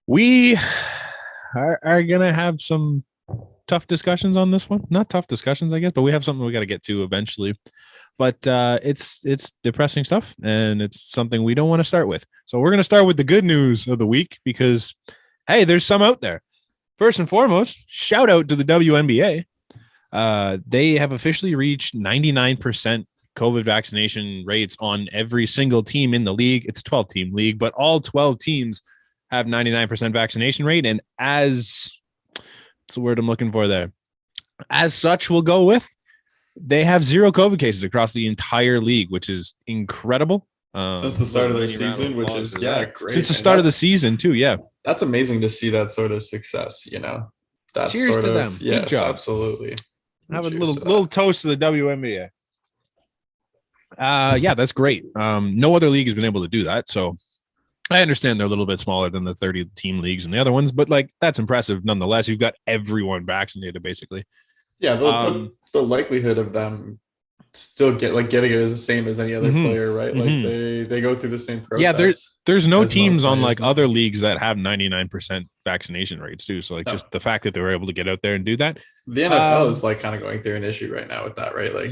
We are gonna have some tough discussions on this one. Not tough discussions, I guess, but we have something we got to get to eventually. But it's depressing stuff, and it's something we don't want to start with. So we're gonna start with the good news of the week because hey, there's some out there. First and foremost, shout out to the WNBA. They have officially reached 99% COVID vaccination rates on every single team in the league. It's a 12-team league, but all 12 teams have 99% vaccination rate. And as what's the word I'm looking for there? As such, we'll go with they have zero COVID cases across the entire league, which is incredible. Since the start of their season, which is great. Since the start of the season too, yeah. That's amazing to see that sort of success, That's Cheers sort to of, them. Yes, Good job. absolutely. Have a little toast to the WNBA. Yeah, that's great. No other league has been able to do that, so I understand they're a little bit smaller than the 30-team leagues and the other ones, but like that's impressive nonetheless. You've got everyone vaccinated basically. Yeah, the likelihood of them still getting it is the same as any other player, right? Like they go through the same process. Yeah, there's no teams on like other leagues that have 99% vaccination rates too. So like just the fact that they were able to get out there and do that. The NFL is like kind of going through an issue right now with that, right? Like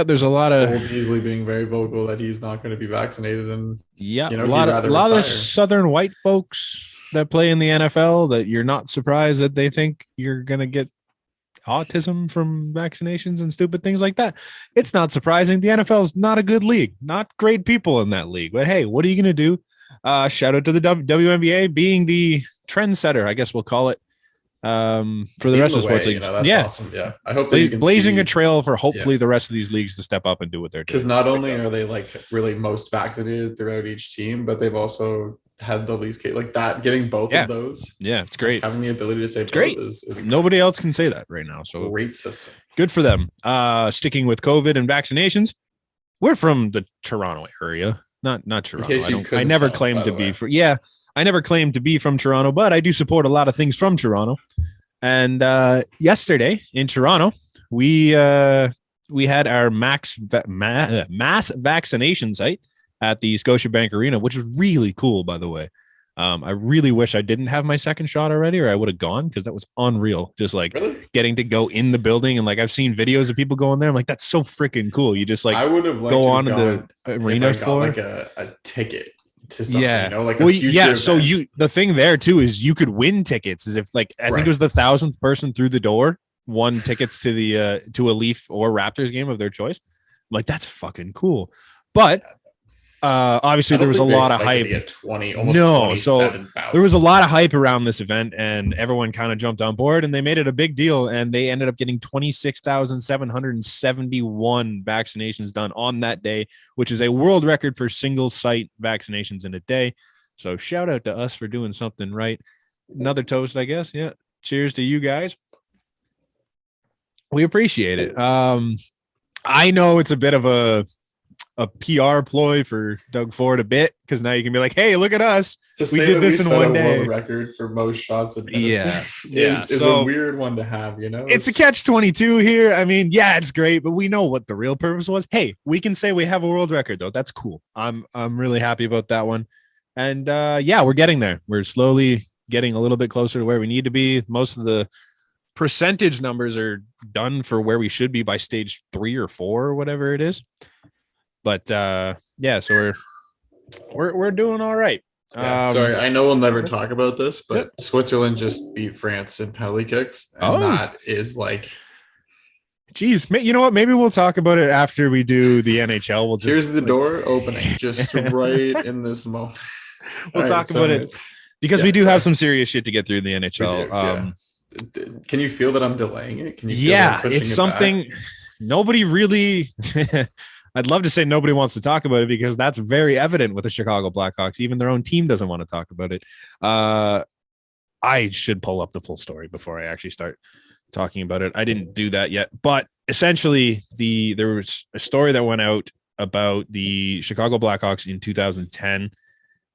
there's a lot of Beasley being very vocal that he's not going to be vaccinated, and a lot of Southern white folks that play in the NFL that you're not surprised that they think you're gonna get autism from vaccinations and stupid things like that. It's not surprising. The NFL is not a good league, not great people in that league. But hey, what are you going to do? Shout out to the WNBA being the trendsetter, I guess we'll call it, for the rest of the sports leagues. That's awesome. Yeah, I hope that you can blazing a trail for hopefully the rest of these leagues to step up and do what they're doing. Because not only are they like really most vaccinated throughout each team, but they've also had the least case like that. Getting both of those, it's great. Having the ability to say both great. Is nobody else can say that right now. So great system. Good for them. Sticking with COVID and vaccinations, we're from the Toronto area, not Toronto. I never claimed to be I never claimed to be from Toronto, but I do support a lot of things from Toronto. And yesterday in Toronto, we had our mass vaccination site at the Scotiabank Arena, which is really cool, by the way. I really wish I didn't have my second shot already, or I would have gone, because that was unreal. Just like getting to go in the building, and like I've seen videos of people going there. I'm like, that's so freaking cool. You just like I would have go on to the arena for like a ticket to something, like so the thing there too is you could win tickets, as if like I think it was the 1,000th person through the door won tickets to the to a Leaf or Raptors game of their choice. I'm like, that's fucking cool. But obviously there was a lot of hype. There was a lot of hype around this event, and everyone kind of jumped on board, and they made it a big deal, and they ended up getting 26,771 vaccinations done on that day, which is a world record for single site vaccinations in a day. So shout out to us for doing something right. Another toast, I guess. Yeah. Cheers to you guys. We appreciate it. I know it's a bit of a PR ploy for Doug Ford a bit, because now you can be like, hey, look at us. We did this in one day. World record for most shots at medicine is a weird one to have, It's a catch-22 here. I mean, yeah, it's great, but we know what the real purpose was. Hey, we can say we have a world record though. That's cool. I'm really happy about that one. And we're getting there. We're slowly getting a little bit closer to where we need to be. Most of the percentage numbers are done for where we should be by stage 3 or 4 or whatever it is. But so we're doing all right. Sorry, I know we'll never talk about this, but Switzerland just beat France in penalty kicks, and that is like, geez, you know what? Maybe we'll talk about it after we do the NHL. We'll just here's the door opening just right in this moment. We'll talk about it because we do have some serious shit to get through in the NHL. Can you feel that I'm delaying it? Can you? Feel it's something nobody really. I'd love to say nobody wants to talk about it, because that's very evident with the Chicago Blackhawks. Even their own team doesn't want to talk about it. I should pull up the full story before I actually start talking about it. I didn't do that yet, but essentially there was a story that went out about the Chicago Blackhawks in 2010,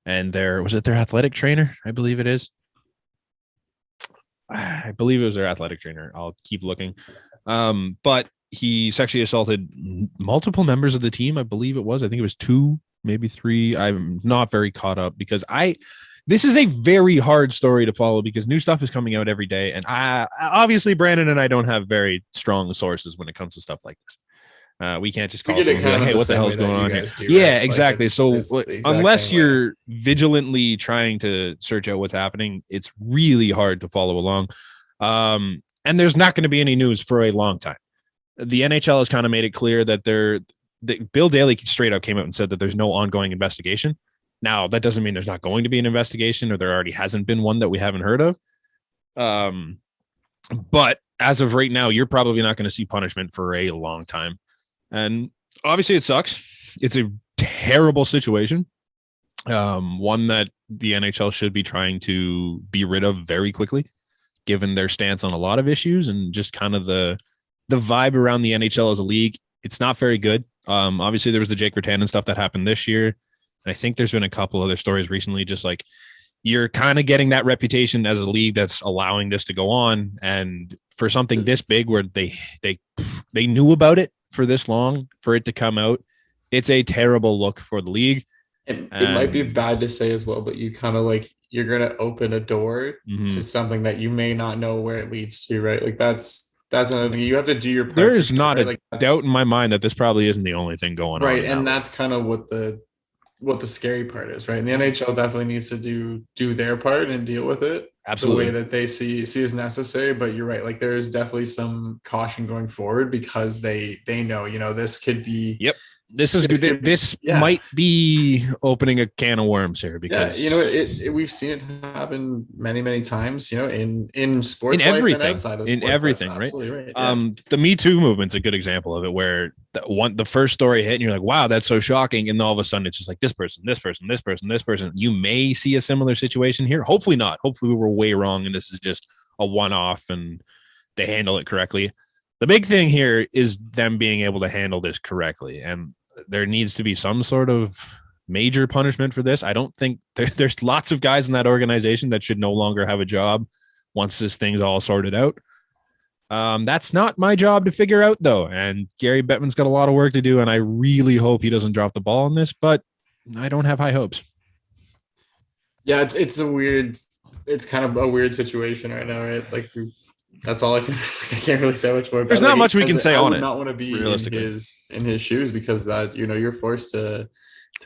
and their athletic trainer? I believe it is. I believe it was their athletic trainer. I'll keep looking. But he sexually assaulted multiple members of the team. I believe it was. I think it was 2, maybe 3. I'm not very caught up, because this is a very hard story to follow because new stuff is coming out every day. And obviously Brandon and I don't have very strong sources when it comes to stuff like this. We can't just call someone and be like, hey, what the hell's going on here? Yeah, exactly. So unless you're vigilantly trying to search out what's happening, it's really hard to follow along. And there's not going to be any news for a long time. The NHL has kind of made it clear that Bill Daley straight up came out and said that there's no ongoing investigation. Now, that doesn't mean there's not going to be an investigation or there already hasn't been one that we haven't heard of. But as of right now, you're probably not going to see punishment for a long time. And obviously it sucks. It's a terrible situation. One that the NHL should be trying to be rid of very quickly, given their stance on a lot of issues and just kind of the vibe around the NHL as a league. It's not very good. Obviously there was the Jake Virtanen stuff that happened this year. And I think there's been a couple other stories recently, just like you're kind of getting that reputation as a league that's allowing this to go on. And for something this big where they knew about it for this long, for it to come out, it's a terrible look for the league. It might be bad to say as well, but you kind of like, you're going to open a door to something that you may not know where it leads to, right? Like that's another thing. You have to do your part. There's not a doubt in my mind that this probably isn't the only thing going on. Right. And that's kind of what the scary part is, right? And the NHL definitely needs to do their part and deal with it. Absolutely. The way that they see as necessary. But you're right. Like there is definitely some caution going forward because they know, this could be. Yep. This is good. This might be opening a can of worms here because we've seen it happen many, many times, in sports, in everything, life and outside of in sports everything, life. right? Absolutely right. Yeah. The Me Too movement's a good example of it, where the first story hit and you're like, wow, that's so shocking. And then all of a sudden it's just like this person. You may see a similar situation here. Hopefully not. Hopefully we were way wrong and this is just a one-off and they handle it correctly. The big thing here is them being able to handle this correctly. And there needs to be some sort of major punishment for this. I don't think there's lots of guys in that organization that should no longer have a job once this thing's all sorted out. That's not my job to figure out, though. And Gary Bettman's got a lot of work to do, and I really hope he doesn't drop the ball on this, but I don't have high hopes. Yeah, it's kind of a weird situation right now, right? Like that's all I can't really say much more about. There's not much we can say on it. I would not want to be in his shoes because that, you're forced to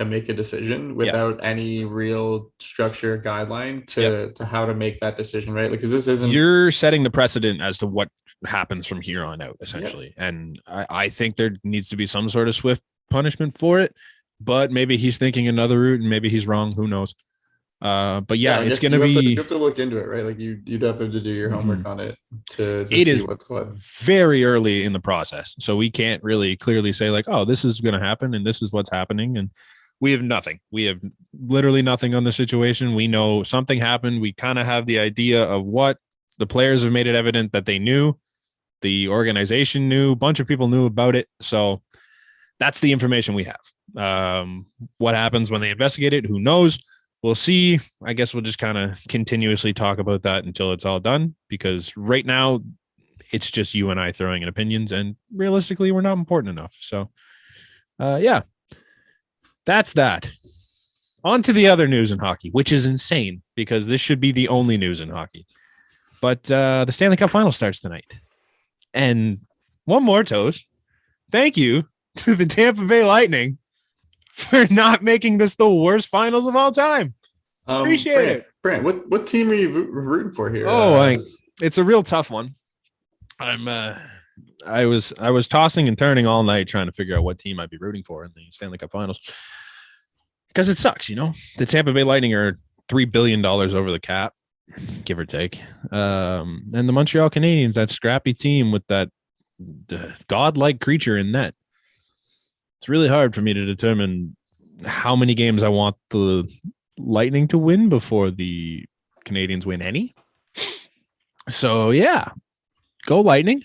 make a decision without any real structure or guideline to how to make that decision, right? Because this isn't. You're setting the precedent as to what happens from here on out, essentially. Yeah. And I think there needs to be some sort of swift punishment for it, but maybe he's thinking another route and maybe he's wrong. Who knows? But it's going to be. You have to look into it, right? Like you'd have to do your homework on it to see what's what. Very early in the process, so we can't really clearly say like, oh, this is going to happen and this is what's happening, and we have nothing. We have literally nothing on the situation. We know something happened. We kind of have the idea of what the players have made it evident that they knew. The organization knew. A bunch of people knew about it. So that's the information we have. What happens when they investigate it? Who knows? We'll see. I guess we'll just kind of continuously talk about that until it's all done, because right now it's just you and I throwing in opinions, and realistically, we're not important enough. So, that's that. On to the other news in hockey, which is insane because this should be the only news in hockey. But the Stanley Cup Finals starts tonight. And one more toast. Thank you to the Tampa Bay Lightning for not making this the worst finals of all time. Appreciate it. Brant, what team are you rooting for here? It's a real tough one. I was tossing and turning all night trying to figure out what team I'd be rooting for in the Stanley Cup Finals, because it sucks. The Tampa Bay Lightning are $3 billion over the cap, give or take. And the Montreal Canadiens, that scrappy team with that godlike creature in net. It's really hard for me to determine how many games I want the Lightning to win before the Canadiens win any. So go Lightning.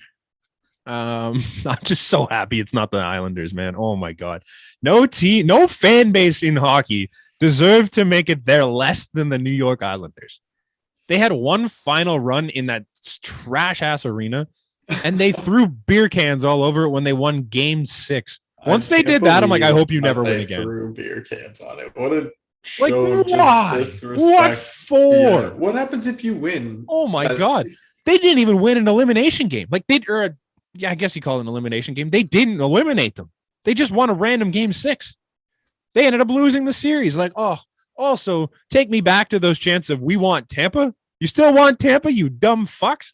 I'm just so happy it's not the Islanders, man. Oh my God. No fan base in hockey deserved to make it there less than the New York Islanders. They had one final run in that trash ass arena, and they threw beer cans all over it when they won Game 6. Once they did that, I'm like, I hope you never win again. Threw beer cans on it. What a Like, show why? disrespect. What for? Yeah. What happens if you win? Oh my God. They didn't even win an elimination game. Like I guess you call it an elimination game. They didn't eliminate them. They just won a random game 6. They ended up losing the series. Like, oh, also take me back to those chants of we want Tampa. You still want Tampa, you dumb fucks?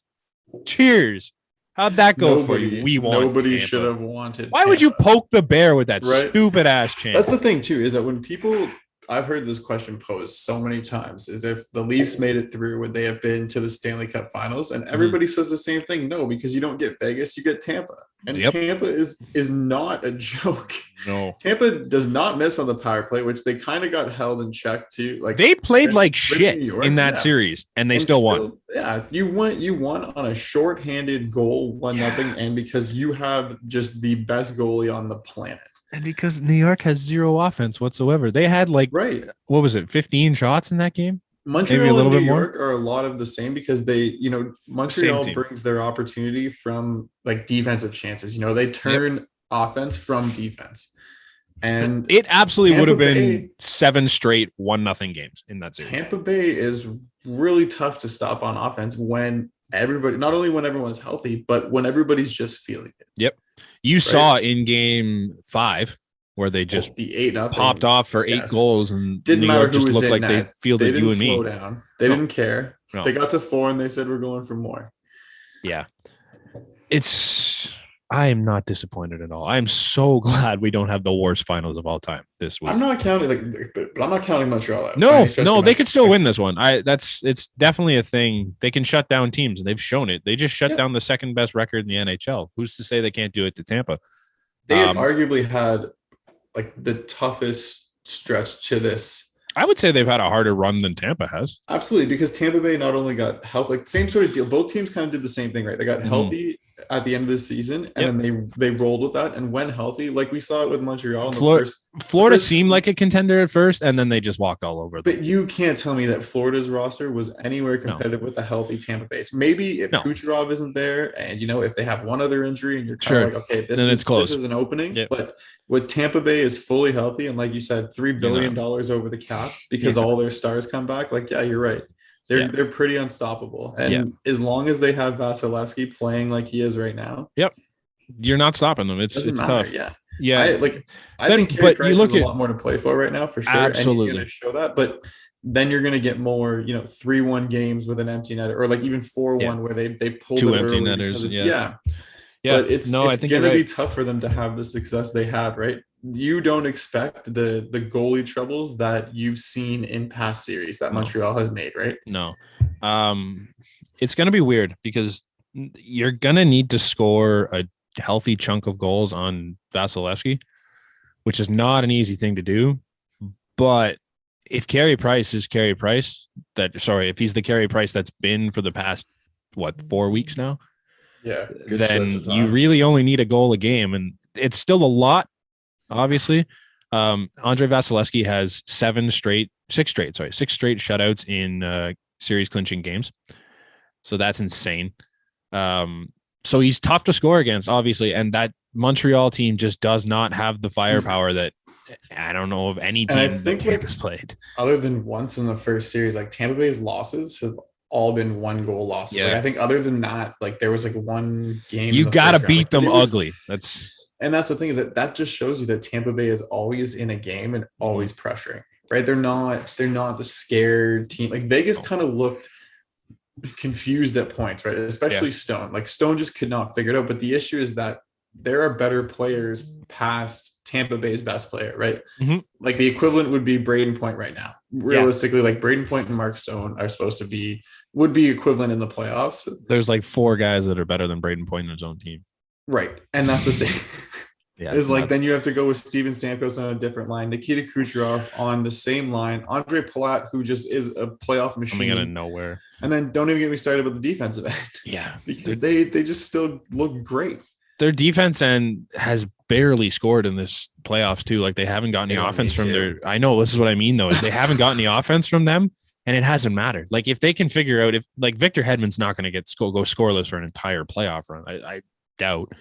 Cheers. How'd that go for you? We want Nobody Tampa. should have wanted. Why would you poke the bear with that stupid ass chant? That's the thing too, is that when people, I've heard this question posed so many times, is if the Leafs made it through, would they have been to the Stanley Cup Finals? And everybody says the same thing. No, because you don't get Vegas, you get Tampa. And Tampa is not a joke. No. Tampa does not miss on the power play, which they kind of got held in check too. Like they played like shit in that series, and they still won. Yeah, you won on a shorthanded goal, 1-0, and because you have just the best goalie on the planet. And because New York has zero offense whatsoever. They had what was it, 15 shots in that game? Montreal and New York are a lot of the same because they, Montreal brings their opportunity from like defensive chances. They turn offense from defense. And it absolutely would have been 7 straight 1-0 games in that series. Tampa Bay is really tough to stop on offense when everybody, not only when everyone's healthy, but when everybody's just feeling it. Yep. You saw in game 5 where they just the 8-0 popped off for 8 goals and didn't matter who just was looked in like net. they fielded you and me. Slow down. They didn't care. No. They got to 4 and they said we're going for more. Yeah. I am not disappointed at all. I'm so glad we don't have the worst finals of all time this week. I'm not counting but I'm not counting Montreal out. No, they could still win this one. It's definitely a thing. They can shut down teams, and they've shown it. They just shut down the second best record in the NHL. Who's to say they can't do it to Tampa? They have arguably had like the toughest stretch to this. I would say they've had a harder run than Tampa has. Absolutely, because Tampa Bay not only got health, like same sort of deal. Both teams kind of did the same thing, right? They got healthy at the end of the season, and then they rolled with that. And when healthy, like we saw it with Montreal, Florida seemed like a contender at first, and then they just walked all over them. But you can't tell me that Florida's roster was anywhere competitive with a healthy Tampa Bay. Maybe if Kucherov isn't there, and if they have one other injury, and you're kind of like, okay, this is an opening. Yep. But with Tampa Bay is fully healthy, and like you said, $3 billion over the cap because all their stars come back. Like, yeah, you're right. They're pretty unstoppable. And as long as they have Vasilevsky playing like he is right now. Yep. You're not stopping them. It's tough. Yeah. Yeah. I think Carey Price has a lot more to play for right now for sure. Absolutely. And he's going to show that. But then you're going to get more, 3-1 games with an empty net or like even 4-1 where they pull 2 empty netters. Yeah. But it's going to be tough for them to have the success they have, right? You don't expect the goalie troubles that you've seen in past series that Montreal has made, right? No. It's going to be weird because you're going to need to score a healthy chunk of goals on Vasilevsky, which is not an easy thing to do. But if Carey Price is Carey Price, if he's the Carey Price that's been for the past, 4 weeks now? Yeah. Then you really only need a goal a game. And it's still a lot, obviously. Andre Vasilevsky has 6 straight shutouts in series clinching games. So that's insane. So he's tough to score against, obviously. And that Montreal team just does not have the firepower that I don't know of any team that Tampa's played. Other than once in the first series, like Tampa Bay's losses have all been 1-goal losses. Yeah. Like I think other than that, like there was like one game. You got to beat them ugly. And that's the thing is that just shows you that Tampa Bay is always in a game and always pressuring, right? They're not the scared team. Like Vegas kind of looked confused at points, right? Especially Stone. Like Stone just could not figure it out. But the issue is that there are better players past Tampa Bay's best player, right? Mm-hmm. Like the equivalent would be Braden Point right now. Realistically, like Braden Point and Mark Stone are would be equivalent in the playoffs. There's like 4 guys that are better than Braden Point in his own team. Right. And that's the thing. Then you have to go with Steven Stamkos on a different line, Nikita Kucherov on the same line, Andre Palat, who just is a playoff machine. Coming out of nowhere. And then don't even get me started with the defensive end. Yeah. Because they just still look great. Their defense end has barely scored in this playoffs too. Like they haven't gotten any offense from I know this is what I mean though, is they haven't gotten any offense from them. And it hasn't mattered. Like if they can figure out like Victor Hedman's not going to go scoreless for an entire playoff run. I doubt.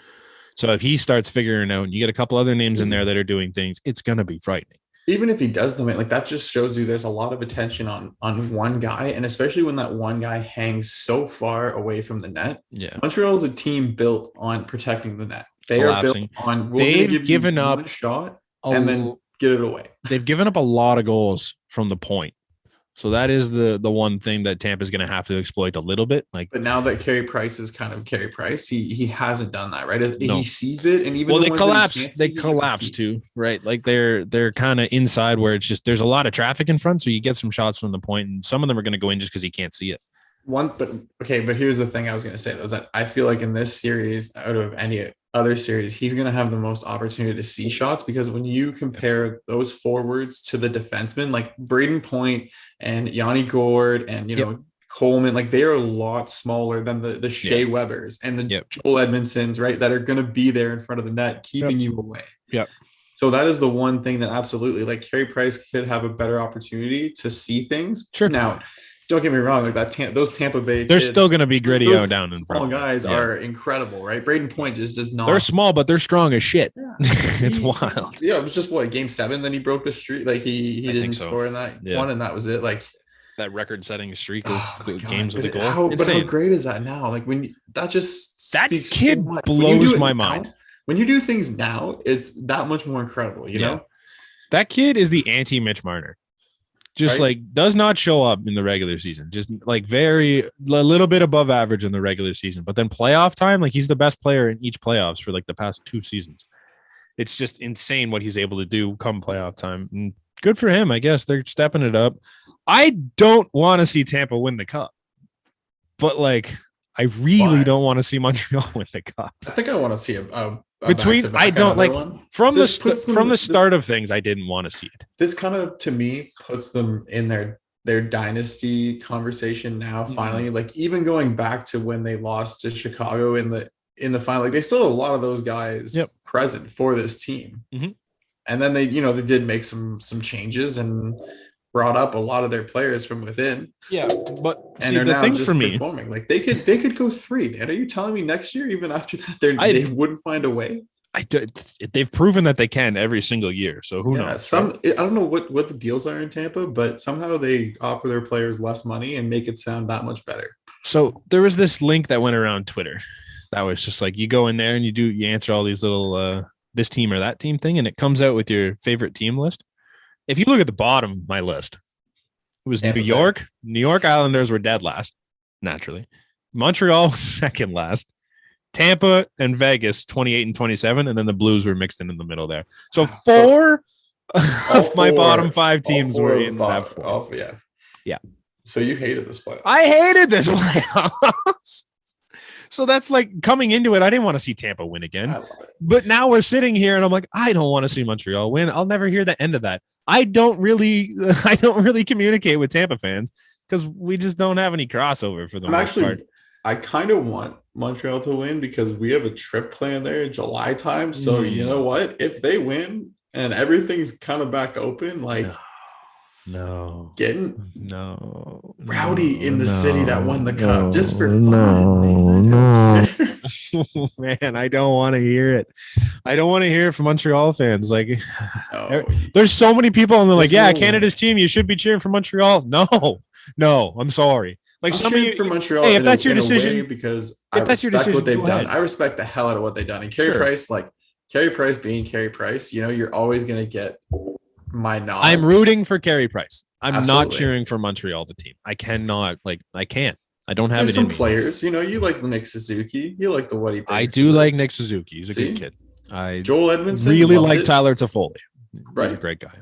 So if he starts figuring out and you get a couple other names in there that are doing things, it's going to be frightening. even if he does dominate, like that just shows you there's a lot of attention on one guy, and especially when that one guy hangs so far away from the net. Yeah. Montreal is a team built on protecting the net. They are built Collapsing. on we're going to They've give given you up one shot a and then get it away. They've given up a lot of goals from the point. So that is the one thing that Tampa's going to have to exploit a little bit. Like, But now that Carey Price is kind of Carey Price, he hasn't done that, right? No. He sees it, and even well, the they ones that he collapse. can't see, They he gets a collapse keep. too, right? Like they're kind of inside where it's just there's a lot of traffic in front, so you get some shots from the point, and some of them are going to go in just because he can't see it. But here's the thing I was going to say though, is that I feel like in this series, out of any other series, he's going to have the most opportunity to see shots, because when you compare those forwards to the defensemen, like Braden Point and Yanni Gord and know Coleman, like they are a lot smaller than the Shea Webbers and the Joel Edmondsons, right? That are going to be there in front of the net, keeping you away. Yep. So that is the one thing that absolutely, like, Carey Price could have a better opportunity to see things. Sure. Now, don't get me wrong, like those Tampa Bay, they're still going to be gritty out down in front. Small guys are incredible, right? Braden Point just does not. They're small, but they're strong as shit. Yeah. It's wild. Yeah, it was just game 7. Then he broke the streak. Like he didn't score in that one, and that was it. Like that record-setting streak of games with a goal. But how great is that now? Like that kid blows my mind. When you do things now, it's that much more incredible. You know, that kid is the anti-Mitch Marner. Just like does not show up in the regular season, just like a little bit above average in the regular season, but then playoff time, like he's the best player in each playoffs for like the past 2 seasons. It's just insane what he's able to do come playoff time, and good for him. I guess they're stepping it up. I don't want to see Tampa win the cup, but like I really don't want to see Montreal win the cup. I think I want to see a between I don't like one. From the start of things. I didn't want to see it. This kind of, to me, puts them in their dynasty conversation now. Finally, like even going back to when they lost to Chicago in the final, like they still have a lot of those guys present for this team. And then they did make some changes and brought up a lot of their players from within. Yeah, but and they're now just performing. Like they could go 3. Man, are you telling me next year, even after that, they wouldn't find a way? They've proven that they can every single year. So who knows? I don't know what the deals are in Tampa, but somehow they offer their players less money and make it sound that much better. So there was this link that went around Twitter that was just like you go in there and you answer all these little this team or that team thing, and it comes out with your favorite team list. If you look at the bottom of my list, it was New York. New York Islanders were dead last, naturally. Montreal was second last. Tampa and Vegas, 28 and 27, and then the Blues were mixed in the middle there. So four of my bottom 5 teams were in that 4. Yeah. So you hated this playoffs. I hated this playoffs. So that's like coming into it. I didn't want to see Tampa win again, but now we're sitting here and I'm like, I don't want to see Montreal win. I'll never hear the end of that. I don't really communicate with Tampa fans because we just don't have any crossover for the most part. I kind of want Montreal to win because we have a trip planned there in July time. So you know what? If they win and everything's kind of back open, like getting rowdy in the city that won the cup just for fun. Man, I don't want to hear it. I don't want to hear it from Montreal fans. Like, there's so many people, and they're like, Canada's team, you should be cheering for Montreal. No, I'm sorry. Like some of you for Montreal. Hey, if that's your decision, because I respect what they've done. I respect the hell out of what they've done. And Carey Price being Carey Price, you're always going to get my nod. I'm rooting for Carey Price. I'm not cheering for Montreal, the team. I cannot. I can't. I don't have it in me. Some players, you like Nick Suzuki. You like the what he. I do like Nick Suzuki. He's a good kid. Joel Edmondson. Really like Tyler Toffoli. He's a great guy.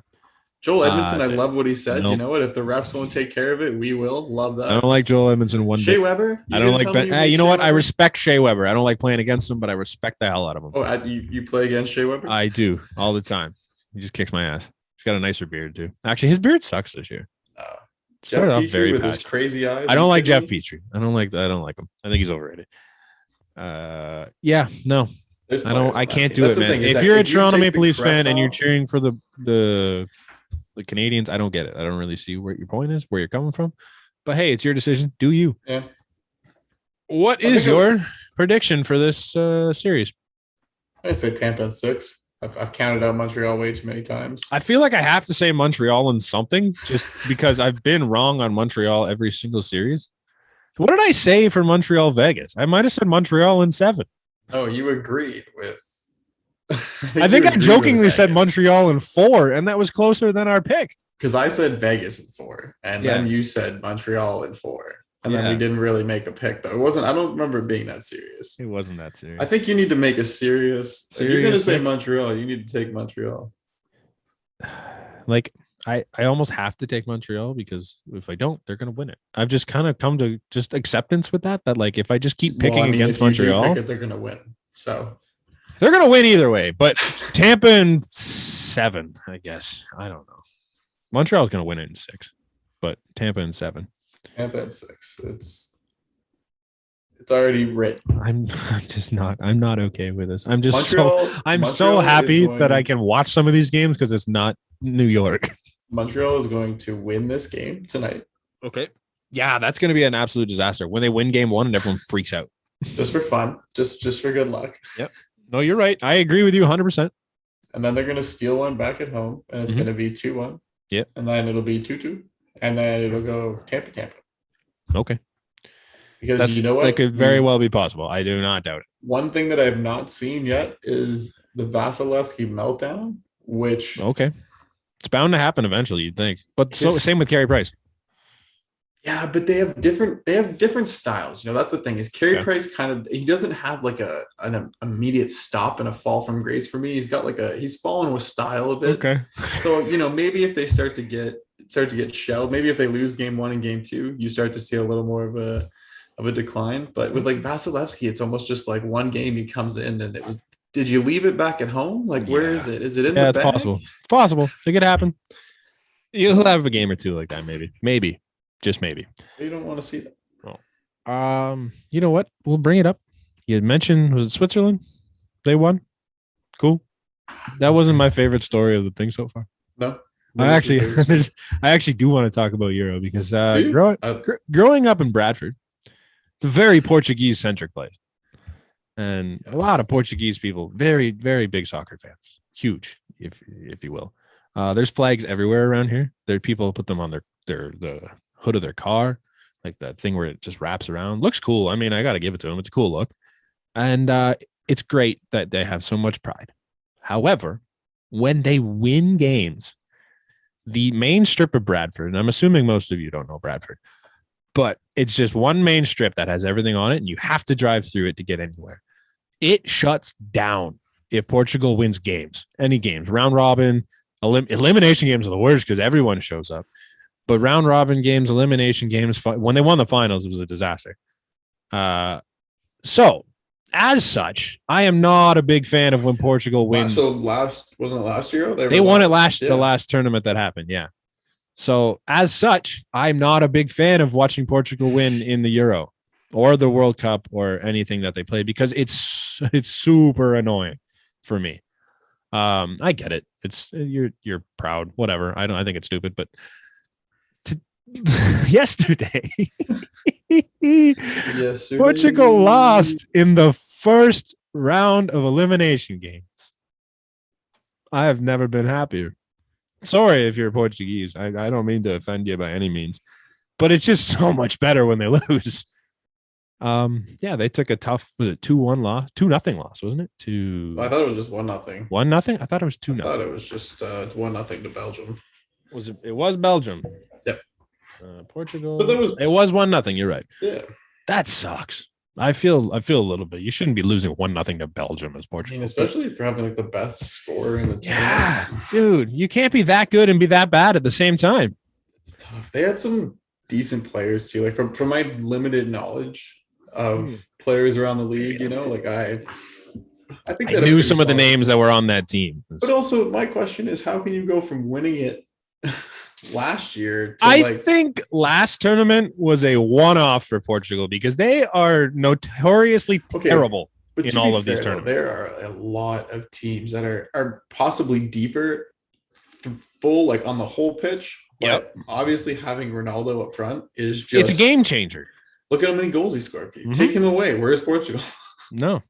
Joel Edmondson, I love what he said. Nope. You know what? If the refs won't take care of it, we will. Love that. I don't like Joel Edmondson one bit. Shea Weber? I don't like Ben. You know what? I respect Shea Weber. I don't like playing against him, but I respect the hell out of him. Oh, you play against Shea Weber? I do all the time. He just kicks my ass. He's got a nicer beard too. Actually, his beard sucks this year. Started off very with his crazy eyes. I don't like Jeff Petrie. I don't like him. I think he's overrated. No. I can't do it, man. If you're a Toronto Maple Leafs fan and you're cheering for the Canadians, I don't get it. I don't really see where your point is, where you're coming from. But hey, it's your decision. Do you? Yeah. What is your prediction for this series? I say Tampa in 6. I've counted out Montreal way too many times. I feel like I have to say Montreal in something just because I've been wrong on Montreal every single series. What did I say for Montreal Vegas? I might have said Montreal in 7. Oh, you agreed with. I think I jokingly said Montreal in 4, and that was closer than our pick. Because I said Vegas in 4, and then you said Montreal in 4. And then we didn't really make a pick, though. It wasn't. I don't remember it being that serious. It wasn't that serious. I think you need to make a serious. If you're going to say Montreal, you need to take Montreal. Like, I almost have to take Montreal because if I don't, they're going to win it. I've just kind of come to just acceptance with that like if I just keep picking against Montreal, they're going to win. So they're going to win either way. But Tampa in 7, I guess. I don't know. Montreal's going to win it in 6, but Tampa in 7. Tampa in 6. It's already written. I'm not okay with this. I'm just Montreal so happy that I can watch some of these games because it's not New York. Montreal is going to win this game tonight. Okay. Yeah, that's going to be an absolute disaster when they win game 1 and everyone freaks out. Just for fun, just for good luck. Yep. No, you're right. I agree with you 100%. And then they're going to steal one back at home, and it's going to be 2-1. Yep. And then it'll be 2-2, and then it'll go Tampa. Okay. Because you know what? That could very well be possible. I do not doubt it. One thing that I have not seen yet is the Vasilevsky meltdown, which it's bound to happen eventually, you'd think. But same with Carey Price. Yeah, but they have different styles. That's the thing is Carey Price he doesn't have like an immediate stop and a fall from grace for me. He's got he's fallen with style a bit. Okay. So, maybe if they start to get shelled, maybe if they lose game 1 and game 2, you start to see a little more of a decline. But with Vasilevsky, it's almost just like one game he comes in and did you leave it back at home? Where is it? Is it in the bag? Yeah, it's possible. It's possible. It could happen. You'll have a game or two like that, maybe. Just maybe. You don't want to see that. Well, you know what? We'll bring it up. You mentioned, was it Switzerland? They won. Cool. That wasn't my favorite story of the thing so far. No. I actually do want to talk about Euro because growing up in Bradford, it's a very Portuguese-centric place. And a lot of Portuguese people, very, very big soccer fans. Huge, if you will. There's flags everywhere around here. There are people put them on the hood of their car, like that thing where it just wraps around. Looks cool. I mean, I got to give it to them. It's a cool look. And it's great that they have so much pride. However, when they win games, the main strip of Bradford, and I'm assuming most of you don't know Bradford, but it's just one main strip that has everything on it, and you have to drive through it to get anywhere. It shuts down if Portugal wins games, any games, round robin, elimination games are the worst because everyone shows up. But round robin games, elimination games, when they won the finals, it was a disaster. So, as such, I am not a big fan of when Portugal wins. So wasn't it last year? They won it the last tournament that happened, yeah. So, as such, I'm not a big fan of watching Portugal win in the Euro or the World Cup or anything that they play because it's super annoying for me. I get it. It's you're proud, whatever. I think it's stupid, but yesterday, Portugal lost in the first round of elimination games. I have never been happier. Sorry if you're Portuguese. I don't mean to offend you by any means, but it's just so much better when they lose. They took a tough, was it 2-1 loss? 2-0 loss, wasn't it? I thought it was just 1-0. 1-0? I thought it was 2-0. I thought it was just 1-0 to Belgium. It was Belgium. Yep. Portugal. But it was 1-0. You're right. Yeah. That sucks. I feel a little bit. You shouldn't be losing 1-0 to Belgium as Portugal. I mean, especially for having the best scorer in the team. Yeah, dude, you can't be that good and be that bad at the same time. It's tough. They had some decent players too. Like from my limited knowledge of players around the league, I think I knew some of the names that were on that team. But also, my question is, how can you go from winning it last year to I think last tournament was a one-off for Portugal because they are notoriously terrible in all of these tournaments. There are a lot of teams that are possibly deeper, full on the whole pitch. But obviously having Ronaldo up front is just... It's a game changer. Look at how many goals he scored for you. Take him away. Where's Portugal? No.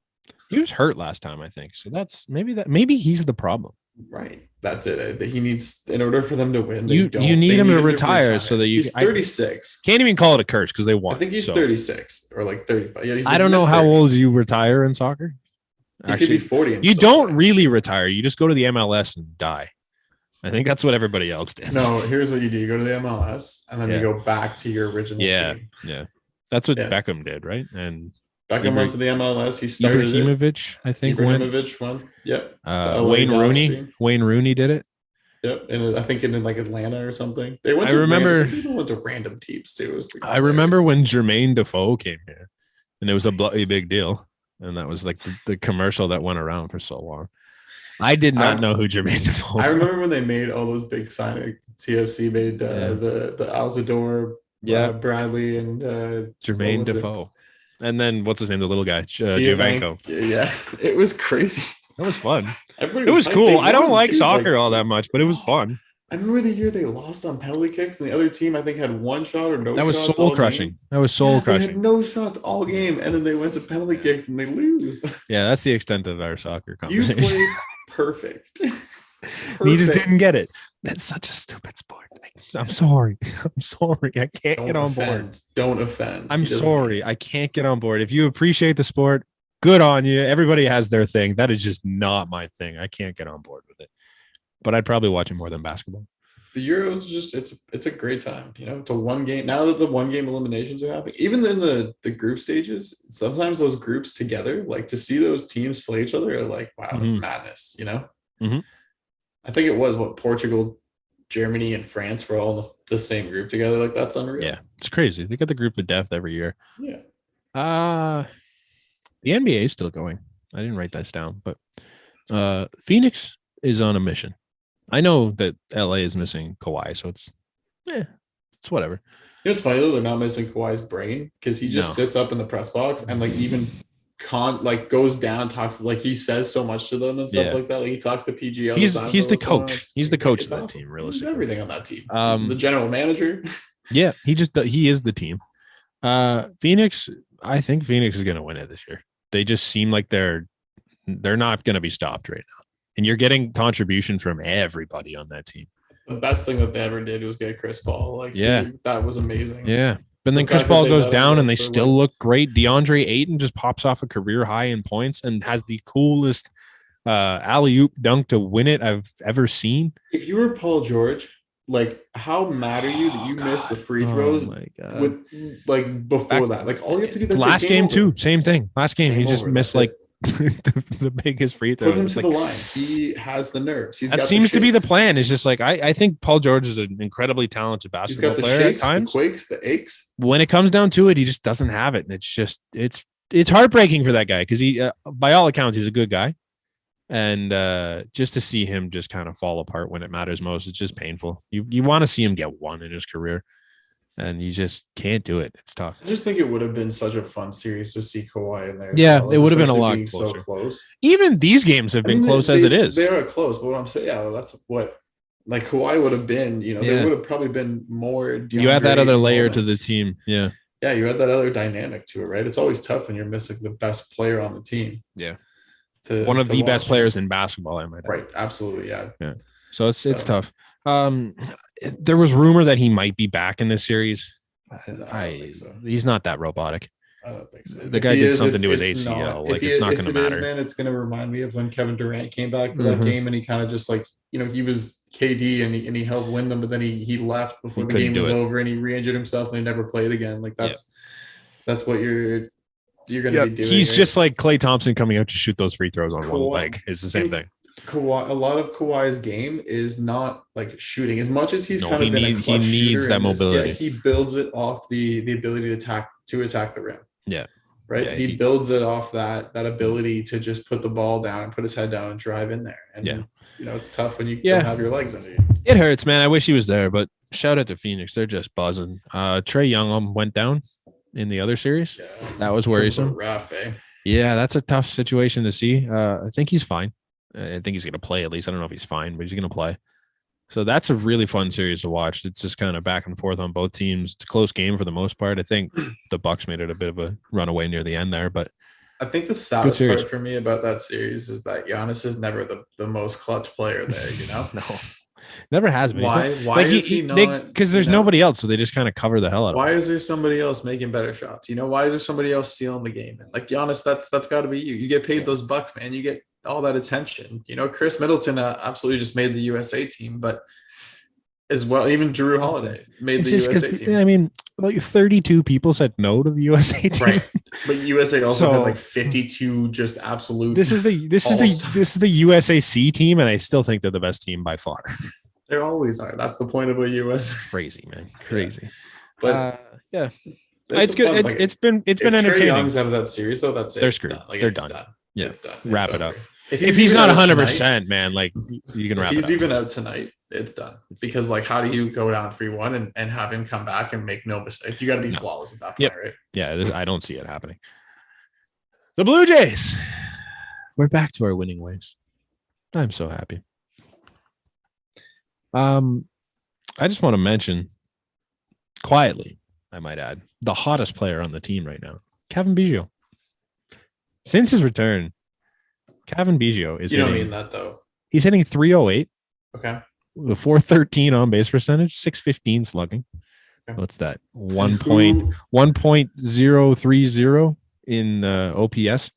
He was hurt last time, I think. So that's maybe he's the problem. Right. That's it. He needs, in order for them to win, You need him to retire so that you he's 36. Can't even call it a curse because they won. I think he's 36 or like 35. Yeah, I don't know how old you retire in soccer. He could be 40. You don't really retire. You just go to the MLS and die. I think that's what everybody else did. No, here's what you do. You go to the MLS and then you go back to your original team. Yeah. That's what Beckham did, right? And Beckham went to the MLS. He started Ibrahimovic, I think. Ibrahimovic won. Yep. Wayne Rooney. Wayne Rooney did it. Yep. And I think in like Atlanta or something. They went to people went to random teams too. I remember when Jermaine Defoe came here and it was a bloody big deal. And that was like the commercial that went around for so long. I did not know who Jermaine Defoe was. I remember when they made all those big signings. TFC made the Altidore, Bradley, and Jermaine Defoe. And then what's his name? The little guy, Javanko. Yeah, it was crazy. That was fun. It was cool. I don't like soccer all that much, but it was fun. I remember the year they lost on penalty kicks, and the other team I think had one shot or no. That was soul crushing. That was soul crushing. They had no shots all game, and then they went to penalty kicks and they lose. Yeah, that's the extent of our soccer conversation. You played perfect. You just didn't get it. That's such a stupid sport. I'm sorry. I'm sorry. I can't get on board. Don't offend. I'm sorry. I can't get on board. If you appreciate the sport, good on you. Everybody has their thing. That is just not my thing. I can't get on board with it. But I'd probably watch it more than basketball. The Euros just it's a great time, to one game. Now that the one game eliminations are happening, even in the group stages, sometimes those groups together, like to see those teams play each other, are like, wow, it's madness, Mm-hmm. I think it was Portugal, Germany, and France were all in the same group together. Like that's unreal. Yeah, it's crazy. They got the group of death every year. Yeah. The NBA is still going. I didn't write this down, but Phoenix is on a mission. I know that LA is missing Kawhi, so it's whatever. It's funny though, they're not missing Kawhi's brain because he just sits up in the press box and like even goes down, talks, like he says so much to them and stuff like that. Like he talks to PG. He's the coach. He's the coach of that awesome. team. Realistically, he's everything on that team. The general manager. Yeah, he is the team. Phoenix. I think Phoenix is going to win it this year. They just seem like they're not going to be stopped right now. And you're getting contribution from everybody on that team. The best thing that they ever did was get Chris Paul. That was amazing. Yeah. But then Chris Paul goes down and they still look great. DeAndre Ayton just pops off a career high in points and has the coolest alley-oop dunk to win it I've ever seen. If you were Paul George, like how mad are you that you missed the free throws with before that? Like all you have to do last game too, same thing. Last game he just missed the biggest free throws. Put him to the line. He has the nerves. That seems to be the plan. It's just like I think Paul George is an incredibly talented basketball player shakes, at times. The quakes, the aches. When it comes down to it, he just doesn't have it, and it's just it's heartbreaking for that guy because he, by all accounts, he's a good guy, and just to see him just kind of fall apart when it matters most, it's just painful. You want to see him get one in his career. And you just can't do it. It's tough. I just think it would have been such a fun series to see Kawhi in there. Yeah, it would have been a lot closer. So close. Even these games have been close as it is. They are close, but what I'm saying, that's what Kawhi would have been. There would have probably been more. You had that other layer to the team. Yeah. Yeah, you had that other dynamic to it, right? It's always tough when you're missing the best player on the team. Yeah. One of the best players in basketball, I might add. Right. Absolutely. Yeah. Yeah. So it's tough. There was rumor that he might be back in this series. No, I don't think so. He's not that robotic. I don't think so. The guy did something to his ACL. It's not going to matter. Man, it's going to remind me of when Kevin Durant came back for that game, and he kind of just he was KD and he helped win them, but then he left before the game was over, and he re-injured himself and he never played again. That's what you're going to be doing. He's just like Klay Thompson coming out to shoot those free throws on one leg. It's the same thing. Kawhi, a lot of Kawhi's game is not like shooting as much as he's kind of been a clutch he needs that mobility. He builds it off the ability to attack the rim. Yeah. Right. Yeah, he builds it off that ability to just put the ball down and put his head down and drive in there. And it's tough when you don't have your legs under you. It hurts, man. I wish he was there, but shout out to Phoenix. They're just buzzing. Trae Young went down in the other series. Yeah, that was worrisome. Rough, eh? Yeah, that's a tough situation to see. I think he's fine. I think he's going to play at least. I don't know if he's fine, but he's going to play. So that's a really fun series to watch. It's just kind of back and forth on both teams. It's a close game for the most part. I think the Bucks made it a bit of a runaway near the end there, but I think the saddest part for me about that series is that Giannis is never the most clutch player there, you know? No, never has been. Why is he not? Because there's nobody else, so they just kind of cover the hell out of him. Why is there somebody else making better shots? You know, why is there somebody else sealing the game? Like Giannis, that's got to be you. You get paid those bucks, man. You get all that attention. You know, Chris Middleton absolutely just made the USA team, but as well, even Drew Holiday made the USA team. I mean, like 32 people said no to the USA team. Right. But USA also had like 52 just absolute. This is the USAC team, and I still think they're the best team by far. They always are. That's the point of a US. Crazy, man. Crazy. Yeah. But yeah. It's good. It's been entertaining. Trae Young's out of that series, though, that's it. They're screwed. They're done. Yeah. It's done. Wrap it up. If he's not 100%, man, like you can wrap it up. If he's even out tonight, it's done. Because like, how do you go down 3-1 and have him come back and make no mistake? You got to be flawless at that point, right? Yeah, I don't see it happening. The Blue Jays. We're back to our winning ways. I'm so happy. I just want to mention quietly, I might add, the hottest player on the team right now, Cavan Biggio. Since his return, Cavan Biggio is. You don't mean that though. He's hitting 308. Okay. The 413 on base percentage, 615 slugging. Okay. What's that? 1.030 in OPS,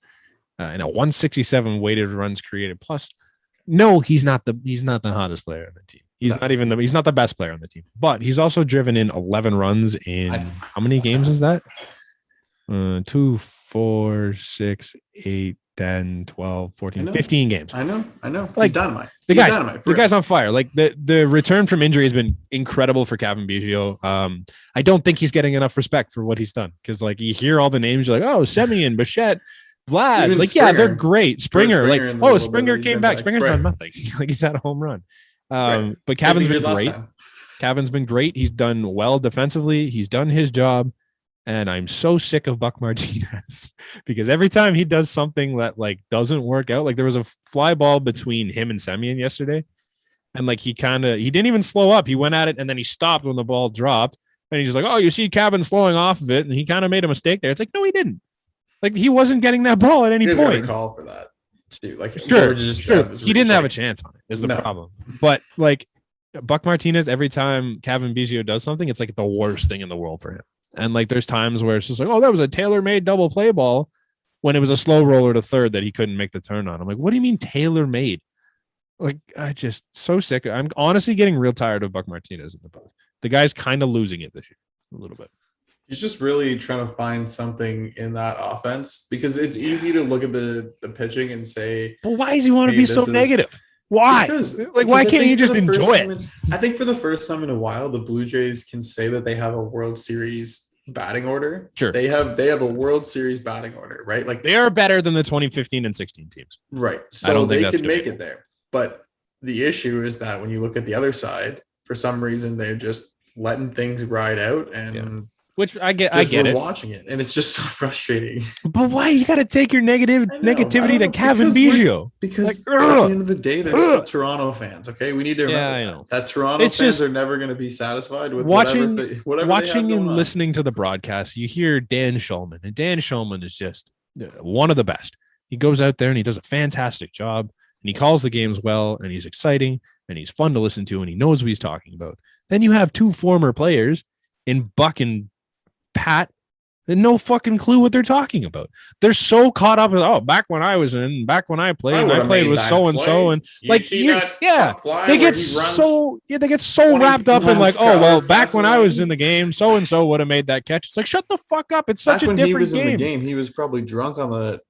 and a 167 weighted runs created plus. No, he's not the hottest player on the team. He's not the best player on the team, but he's also driven in 11 runs in how many games is that? 2, 4, 6, 8, 10, 12, 14, 15 games. I know. Like, he's dynamite. The guy's on fire. Like the return from injury has been incredible for Cavan Biggio. I don't think he's getting enough respect for what he's done, because like you hear all the names, you're like, oh, Semien, Bichette, Vlad, even like Springer. Yeah, they're great. Springer like, oh, Springer came back. Springer's done nothing. Like he's had a home run. But Cavan's been great. Cavan's been great. He's done well defensively. He's done his job. And I'm so sick of Buck Martinez because every time he does something that like doesn't work out, like there was a fly ball between him and Semien yesterday. And like he didn't even slow up. He went at it and then he stopped when the ball dropped. And he's just like, oh, you see Cavan slowing off of it. And he kind of made a mistake there. It's like, no, he didn't. Like he wasn't getting that ball at any point. Got a call for that too. Like sure. He didn't have a chance on it. Is the problem. But like Buck Martinez, every time Cavan Biggio does something, it's like the worst thing in the world for him. And like there's times where it's just like, oh, that was a tailor-made double play ball, when it was a slow roller to third that he couldn't make the turn on. I'm like, what do you mean tailor-made? Like, I just so sick. I'm honestly getting real tired of Buck Martinez in the post. The guy's kind of losing it this year a little bit. He's just really trying to find something in that offense, because it's easy to look at the pitching and say, but why does he want to be so negative? Why? Because why can't you just enjoy it? I think for the first time in a while, the Blue Jays can say that they have a World Series batting order. Sure. They have a World Series batting order, right? Like they are better than the 2015 and 16 teams. Right. So they can make it there. But the issue is that when you look at the other side, for some reason, they're just letting things ride out, and which I get it. Watching it, and it's just so frustrating. But why you got to take your negativity to Cavan Biggio? Because at the end of the day, they're still Toronto fans. Okay, we need to remember I know. that Toronto fans are never going to be satisfied with watching watching and listening to the broadcast. You hear Dan Shulman, and Dan Shulman is just one of the best. He goes out there and he does a fantastic job, and he calls the games well, and he's exciting, and he's fun to listen to, and he knows what he's talking about. Then you have two former players in Buck and Pat and no fucking clue what they're talking about. They're so caught up with, back when I was in, back when I played with so and so, and like they get so wrapped up in like, oh well, back when I was in the game, so and so would have made that catch. It's like, shut the fuck up. It's such a different game. When he was in the game, he was probably drunk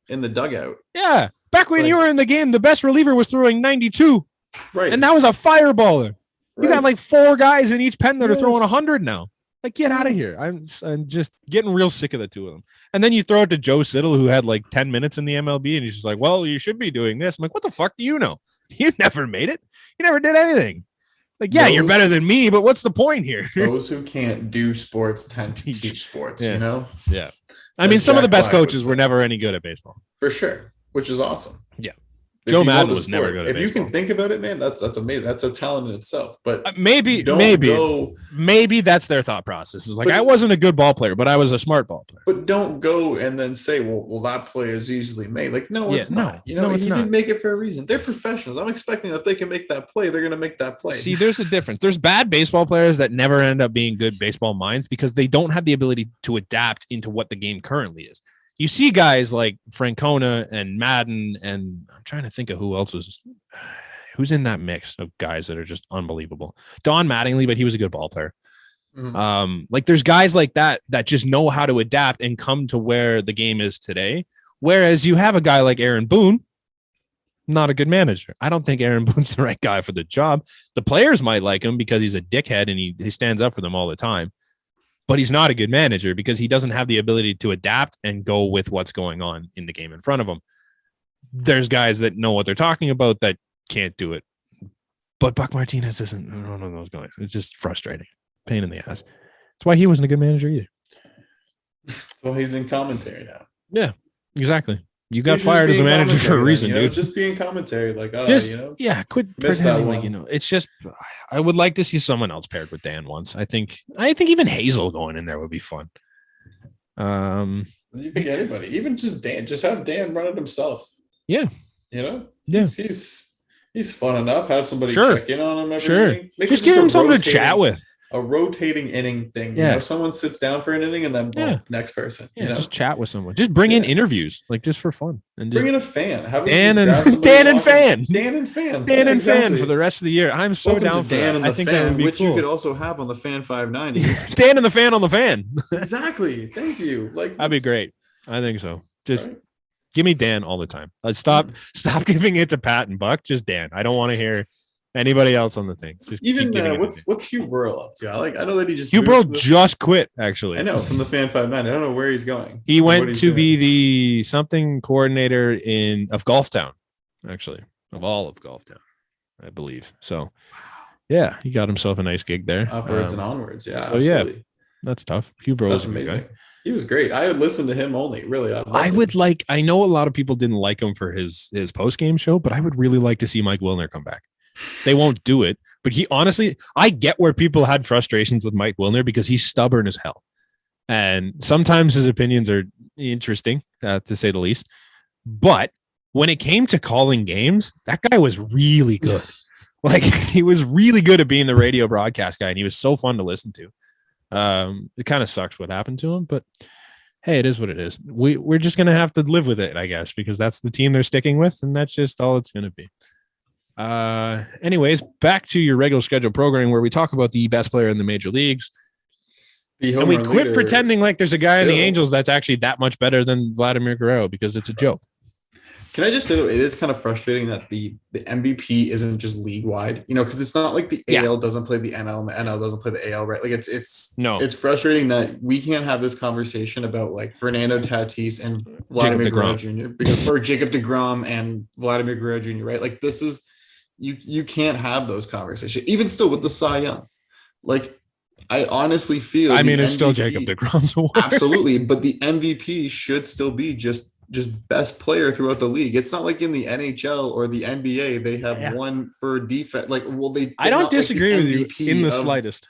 in the dugout. Yeah, back when you were in the game, the best reliever was throwing 92, right? And that was a fireballer. You got like 4 guys in each pen that are throwing 100 now. Like, get out of here. I'm just getting real sick of the two of them. And then you throw it to Joe Siddle, who had like 10 minutes in the MLB, and he's just like, well, you should be doing this. I'm like, what the fuck do you know? You never made it. You never did anything. Like, yeah, you're better than me, but what's the point here? Those who can't do sports tend to teach sports, you know? Yeah. I mean, some of the best coaches were never any good at baseball. For sure, which is awesome. Yeah. Joe Madden was never good at baseball. If you can think about it, man, that's amazing. That's a talent in itself. But maybe that's their thought process. Is like, I wasn't a good ball player, but I was a smart ball player. But don't go and then say, well, that play is easily made. Like, no, it's not. You know, he didn't make it for a reason. They're professionals. I'm expecting if they can make that play, they're going to make that play. See, there's a difference. There's bad baseball players that never end up being good baseball minds because they don't have the ability to adapt into what the game currently is. You see guys like Francona and Madden, and I'm trying to think of who's in that mix of guys that are just unbelievable. Don Mattingly, but he was a good ball player. Mm-hmm. Like there's guys like that just know how to adapt and come to where the game is today. Whereas you have a guy like Aaron Boone, not a good manager. I don't think Aaron Boone's the right guy for the job. The players might like him because he's a dickhead and he stands up for them all the time. But he's not a good manager because he doesn't have the ability to adapt and go with what's going on in the game in front of him. There's guys that know what they're talking about that can't do it. But Buck Martinez isn't one of those guys. It's just frustrating. Pain in the ass. That's why he wasn't a good manager either. So he's in commentary now. Yeah, exactly. You got fired as a manager for a reason, dude. Just being commentary, like, quit pretending like, it's just, I would like to see someone else paired with Dan once. I think even Hazel going in there would be fun. You think anybody, even just Dan, just have Dan run it himself. Yeah. He's fun enough. Have somebody check in on him every inning. Just give him something to chat with. A rotating inning thing. Yeah. Someone sits down for an inning and then next person. Just chat with someone. Just bring in interviews, like just for fun. And bring in a fan. Dan and fan for the rest of the year. I'm so down for Dan that. And the fan, which you could also have on the Fan 590. Dan and the fan on the fan. Exactly. Thank you. Like that'd be great. I think so. Just give me Dan all the time. Stop giving it to Pat and Buck. Just Dan. I don't want to hear anybody else on the thing. Even what's Hugh Burrell up to? I know that he just Hugh Burrell just quit. Actually, I know from the Fan 590. I don't know where he's going. He went to be the something coordinator of Golftown, actually, of all of Golftown, I believe. So, yeah, he got himself a nice gig there. Upwards and onwards. Yeah. So absolutely. Yeah, that's tough. Hugh Burrell's amazing. He was great. I would listen to him only. Really, I know a lot of people didn't like him for his post game show, but I would really like to see Mike Wilner come back. They won't do it, but he honestly, I get where people had frustrations with Mike Wilner because he's stubborn as hell. And sometimes his opinions are interesting, to say the least. But when it came to calling games, that guy was really good. Like he was really good at being the radio broadcast guy, and he was so fun to listen to. It kind of sucks what happened to him, but hey, it is what it is. We're just gonna have to live with it, I guess, because that's the team they're sticking with, and that's just all it's gonna be. Anyways, back to your regular schedule programming where we talk about the best player in the major leagues. And we quit pretending like there's a guy in the Angels that's actually that much better than Vladimir Guerrero because it's a joke. Can I just say, though, it is kind of frustrating that the MVP isn't just league wide, because it's not like the AL doesn't play the NL and the NL doesn't play the AL, right? Like it's frustrating that we can't have this conversation about like Fernando Tatis and Vladimir Guerrero Jr. or Jacob deGrom and Vladimir Guerrero Jr., right? Like this is, you can't have those conversations, even still with the Cy Young. Like, I honestly feel. I mean, it's MVP, still Jacob deGrom's award. Absolutely, but the MVP should still be just best player throughout the league. It's not like in the NHL or the NBA they have one for defense. Like, I don't disagree with you in the slightest.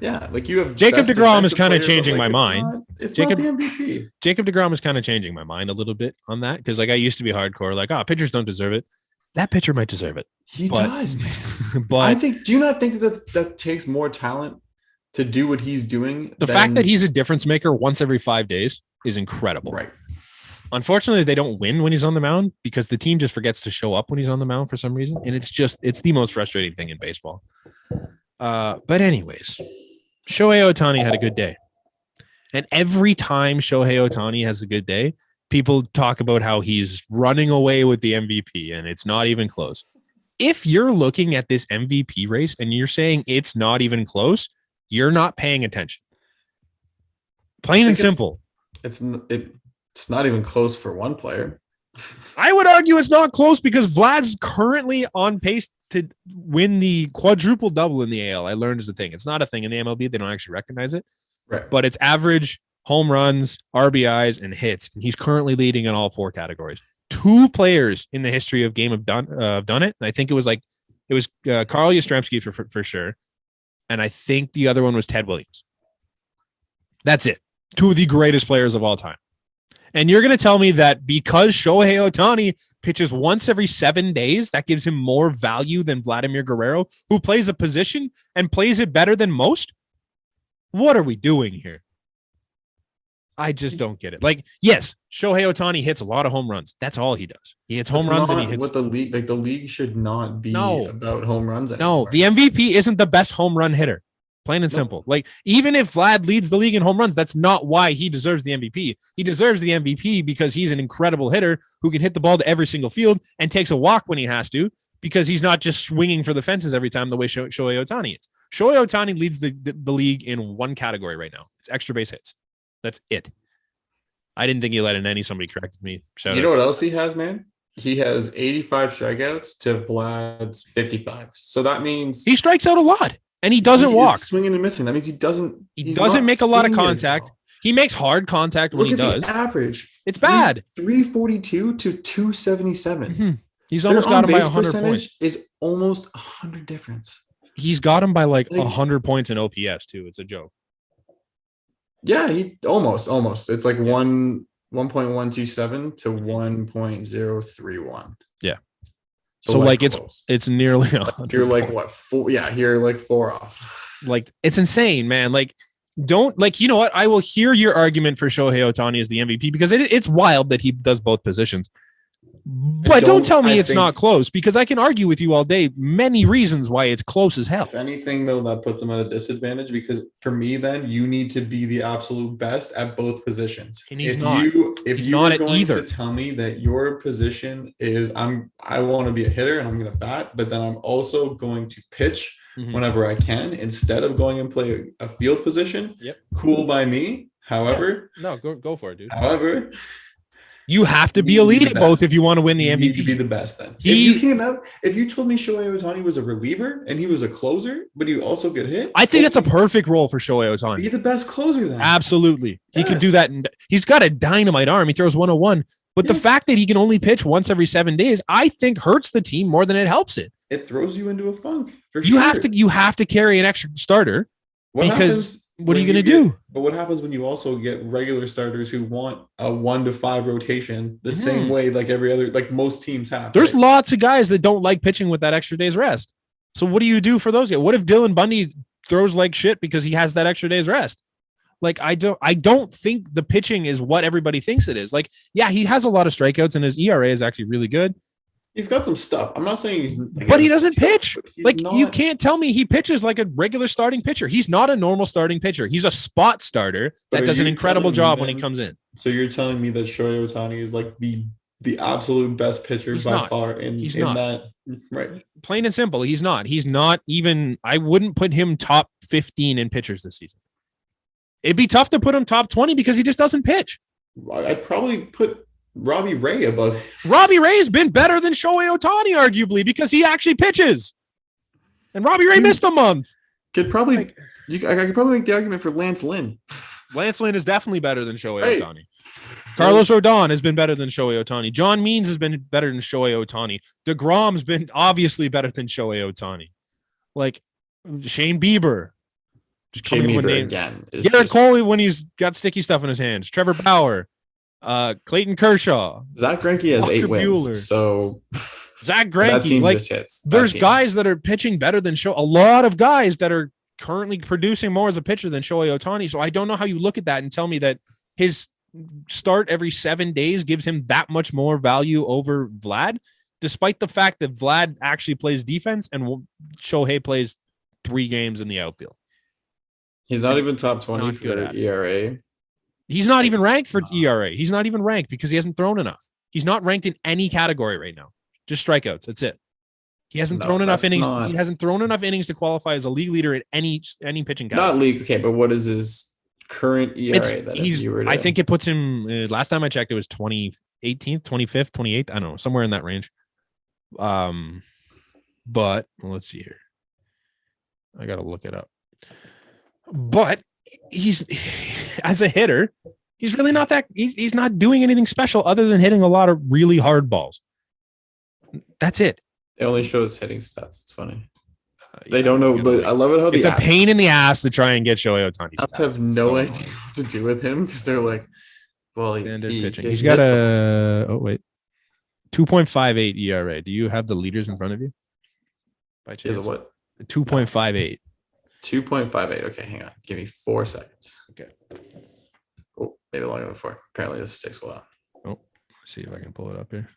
Yeah, like you have Jacob deGrom is kind of changing my mind. It's not the MVP. Jacob deGrom is kind of changing my mind a little bit on that because, like, I used to be hardcore, like, pitchers don't deserve it. That pitcher might deserve it. He does, man. But I think. Do you not think that takes more talent to do what he's doing? The fact that he's a difference maker once every 5 days is incredible. Right. Unfortunately, they don't win when he's on the mound because the team just forgets to show up when he's on the mound for some reason. And it's the most frustrating thing in baseball. But anyways, Shohei Ohtani had a good day. And every time Shohei Ohtani has a good day, people talk about how he's running away with the MVP and it's not even close. If you're looking at this MVP race and you're saying it's not even close, you're not paying attention. Plain and simple. It's not even close for one player. I would argue it's not close because Vlad's currently on pace to win the quadruple double in the AL. I learned is a thing. It's not a thing in the MLB. They don't actually recognize it. Right. But it's average, home runs, RBIs, and hits. And he's currently leading in all 4 categories. 2 players in the history of game have done it. And I think it was Carl Yastrzemski for sure. And I think the other one was Ted Williams. That's it. 2 of the greatest players of all time. And you're going to tell me that because Shohei Ohtani pitches once every 7 days, that gives him more value than Vladimir Guerrero, who plays a position and plays it better than most? What are we doing here? I just don't get it. Like, yes, Shohei Ohtani hits a lot of home runs. That's all he does. He hits home runs and he hits. What the league should not be about home runs anymore. No, the MVP isn't the best home run hitter. Plain and simple. Like, even if Vlad leads the league in home runs, that's not why he deserves the MVP. He deserves the MVP because he's an incredible hitter who can hit the ball to every single field and takes a walk when he has to, because he's not just swinging for the fences every time the way Shohei Ohtani is. Shohei Ohtani leads the league in one category right now. It's extra base hits. That's it. I didn't think he let in any. Somebody corrected me. You know what else he has, man? He has 85 strikeouts to Vlad's 55. So that means he strikes out a lot. And he doesn't walk. Swinging and missing. That means he doesn't make a lot of contact. He makes hard contact when he does. The average. It's bad. 342 to 277. Mm-hmm. He's almost got him by 100 percentage points. Is almost 100 difference. He's got him by like 100 points in OPS too. It's a joke. Yeah, he almost. It's like 1.127 to 1.031. Yeah. So like it's nearly 100. You're like what? 4? Yeah, you're like 4 off. Like, it's insane, man. Like, don't, like, you know what? I will hear your argument for Shohei Ohtani as the MVP because it's wild that he does both positions. But don't tell me it's not close, because I can argue with you all day many reasons why it's close as hell. If anything, though, that puts him at a disadvantage, because for me, then you need to be the absolute best at both positions. And he's not. If you are going to tell me that your position is I want to be a hitter and I'm going to bat, but then I'm also going to pitch whenever I can instead of going and play a field position. Yep. Cool by me. However, no, go for it, dude. However, you have to be elite at both if you want to win the MVP. You need to be the best then. If you told me Shohei Ohtani was a reliever and he was a closer, but he also could hit, I think that's a perfect role for Shohei Ohtani. Be the best closer then. Absolutely. Yes. He could do that. He's got a dynamite arm. He throws 101. But the fact that he can only pitch once every 7 days, I think hurts the team more than it helps it. It throws you into a funk. You have to carry an extra starter. What are you going to do? But what happens when you also get regular starters who want a 1 to 5 rotation the same way like every other, like most teams have? There's lots of guys that don't like pitching with that extra day's rest. So what do you do for those guys? What if Dylan Bundy throws like shit because he has that extra day's rest? Like, I don't think the pitching is what everybody thinks it is. Like, yeah, he has a lot of strikeouts and his ERA is actually really good. He's got some stuff. I'm not saying he's like, but he doesn't pitch. Like, you can't tell me he pitches like a regular starting pitcher. He's not a normal starting pitcher. He's a spot starter that does an incredible job when he comes in. So you're telling me that Shohei Ohtani is like the absolute best pitcher by far in that, right? Plain and simple, he's not. He's not even, I wouldn't put him top 15 in pitchers this season. It'd be tough to put him top 20 because he just doesn't pitch. I'd probably put Robbie Ray above. Robbie Ray's been better than Shohei Ohtani, arguably, because he actually pitches. And Robbie Ray missed a month. I could probably make the argument for Lance Lynn. Lance Lynn is definitely better than Shohei Ohtani. Carlos Rodon has been better than Shohei Ohtani. John Means has been better than Shohei Ohtani. DeGrom's been obviously better than Shohei Ohtani. Like, Shane Bieber. Shane Bieber again. Garrett Cole when he's got sticky stuff in his hands. Trevor Bauer. Clayton Kershaw. Zach Greinke has 8 wins. Buehler. So Zach Greinke, like, there's guys that are pitching better than a lot of guys that are currently producing more as a pitcher than Shohei Ohtani. So I don't know how you look at that and tell me that his start every 7 days gives him that much more value over Vlad, despite the fact that Vlad actually plays defense and Shohei plays 3 games in the outfield. He's not even top 20 for ERA. He's not even ranked for ERA. He's not even ranked because he hasn't thrown enough. He's not ranked in any category right now. Just strikeouts. That's it. He hasn't thrown enough innings. He hasn't thrown enough innings to qualify as a league leader in any pitching category. Not league. Okay, but what is his current ERA? I think it puts him. Last time I checked, it was 18th, 25th, 28th. I don't know, somewhere in that range. But let's see here. I gotta look it up. But he's as a hitter, He's really not that. He's not doing anything special other than hitting a lot of really hard balls. That's it. It only shows hitting stats. It's funny. They don't know. I love it how it's a pain in the ass to try and get Shohei Ohtani. I have no idea what to do with him because they're like, well, he's got a 2.58 ERA. Do you have the leaders in front of you? By chance? Is it what? 2.58. 2.58. Okay, hang on. Give me 4 seconds. Okay. Oh, maybe longer than 4. Apparently, this takes a while. Oh, let's see if I can pull it up here.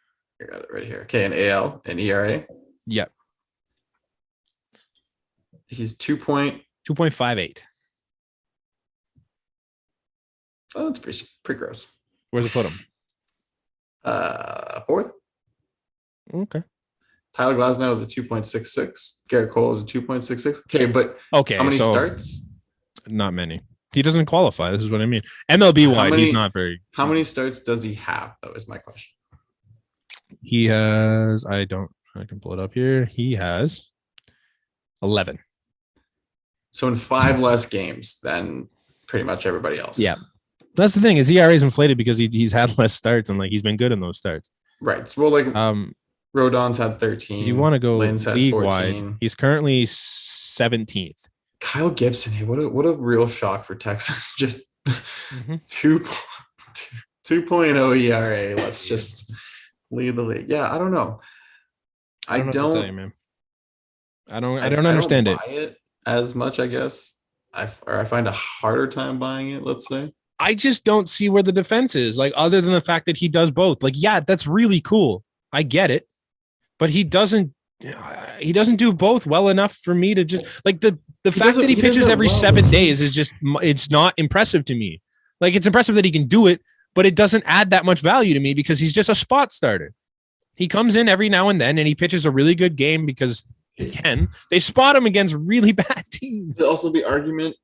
I got it right here. Okay, an AL, an ERA. Yep. He's 2.58. Oh, that's pretty gross. Where's it put him? 4th. Okay. Tyler Glasnow is a 2.66. Garrett Cole is a 2.66. Okay, but how many starts? Not many. He doesn't qualify. This is what I mean. MLB wide, he's not very. How many starts does he have, though, is my question. He has, I can pull it up here. He has 11. So in 5 less games than pretty much everybody else. Yeah. That's the thing, is ERA is inflated because he's had less starts and like he's been good in those starts. Right. So, well, like Rodon's had 13. You want to go Lynn's had league 14. wide. He's currently 17th. Kyle Gibson, hey, what a real shock for Texas. Just 2.0 ERA. Let's just lead the league. Yeah, I don't know. I don't tell you, man. I don't understand buy it as much, I guess. I find a harder time buying it, let's say. I just don't see where the defense is, like, other than the fact that he does both. Like, yeah, that's really cool. I get it. But he doesn't do both well enough for me to just like the fact that he pitches every 7 days is just, it's not impressive to me. Like, it's impressive that he can do it, but it doesn't add that much value to me because he's just a spot starter. He comes in every now and then and he pitches a really good game because he can. They spot him against really bad teams. Also, the argument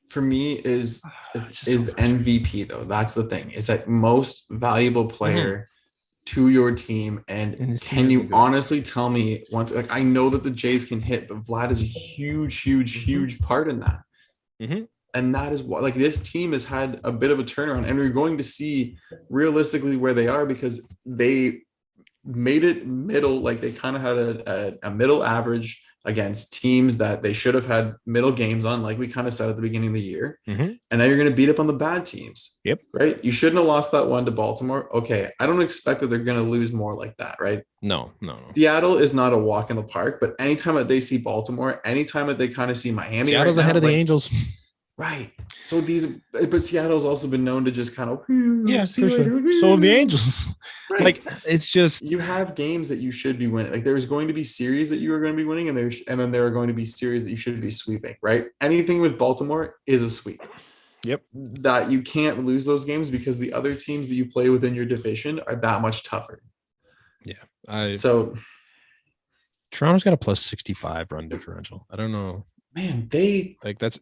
for me is MVP, though. That's the thing. It's like most valuable player to your team. And can you honestly tell me once? Like, I know that the Jays can hit, but Vlad is a huge part in that. And that is why, like, this team has had a bit of a turnaround, and we're going to see realistically where they are because they made it middle. Like, they kind of had a middle average against teams that they should have had middle games on, like we kind of said at the beginning of the year. And now you're going to beat up on the bad teams. Yep. Right. You shouldn't have lost that one to Baltimore. Okay. I don't expect that they're going to lose more like that. Right. No. Seattle is not a walk in the park, but anytime that they see Baltimore, anytime that they kind of see Miami, Seattle's ahead of the Angels. Right. So but Seattle's also been known to just kind of, for sure. So have the Angels. Right. Like, it's just, you have games that you should be winning. Like, there's going to be series that you are going to be winning, and then there are going to be series that you should be sweeping. Right. Anything with Baltimore is a sweep. Yep. That you can't lose those games because the other teams that you play within your division are that much tougher. Yeah. So Toronto's got a plus 65 run differential. I don't know. Man, that's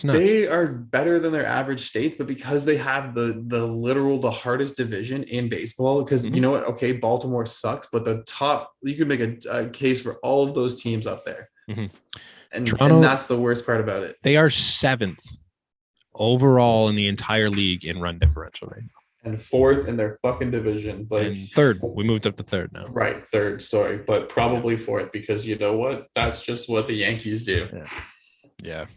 nuts. They are better than their average states, but because they have the hardest division in baseball, because you know what? Okay, Baltimore sucks, but you could make a case for all of those teams up there. And Toronto, and that's the worst part about it. They are 7th overall in the entire league in run differential right now. And 4th in their fucking division. Like, and 3rd. We moved up to 3rd now. Right, 3rd, sorry. But probably 4th, because you know what? That's just what the Yankees do. Yeah.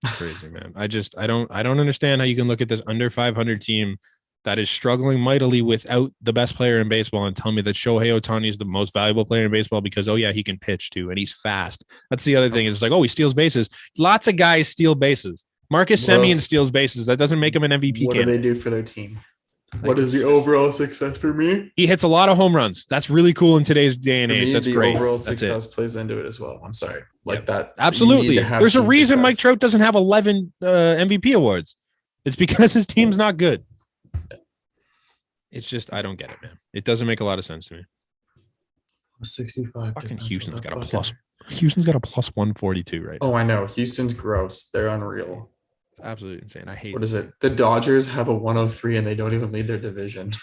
Crazy, man. I don't understand how you can look at this under 500 team that is struggling mightily without the best player in baseball and tell me that Shohei Ohtani is the most valuable player in baseball because, oh yeah, he can pitch too and he's fast. That's the other thing. Is like, oh, he steals bases. Lots of guys steal bases. Marcus Semien steals bases. That doesn't make him an MVP. What do they do for their team? What is the overall success for me? He hits a lot of home runs. That's really cool in today's day and age. That's great. The overall success plays into it as well. I'm sorry. Like that. Absolutely. There's a reason Mike Trout doesn't have 11 MVP awards. It's because his team's not good. It's just, I don't get it, man. It doesn't make a lot of sense to me. 65. Fucking Houston's got a plus 142 right now. Oh, I know. Houston's gross. They're unreal. It's absolutely insane. I hate What is it? The Dodgers have a 103 and they don't even lead their division.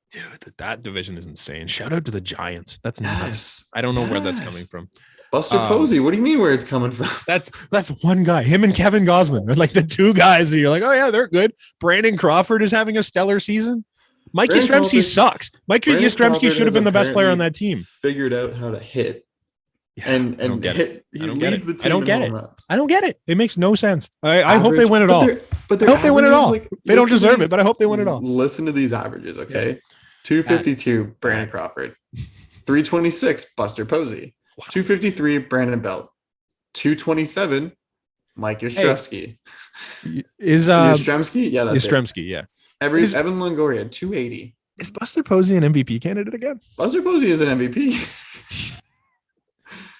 Dude, that division is insane. Shout out to the Giants. That's nuts. I don't know where that's coming from. Buster Posey. What do you mean where it's coming from? That's one guy. Him and Kevin Gosman are like the two guys that you're like, oh yeah, they're good. Brandon Crawford is having a stellar season. Mikey Yastrzemski sucks. Mikey Yastrzemski should have been the best player on that team. Figured out how to hit. Yeah, and hit. He leads the team. I don't get it. Runs. I don't get it. It makes no sense. I hope they win it all. But I hope they win it all. They don't deserve it, but I hope they win it all. Listen to these averages, okay? 252, Brandon Crawford. 326, Buster Posey. 253, Brandon Belt. 227, Mike Yastrzemski. Is Yastrzemski? Yeah, that's Yastrzemski, yeah. Evan Longoria, 280. Is Buster Posey an MVP candidate again? Buster Posey is an MVP.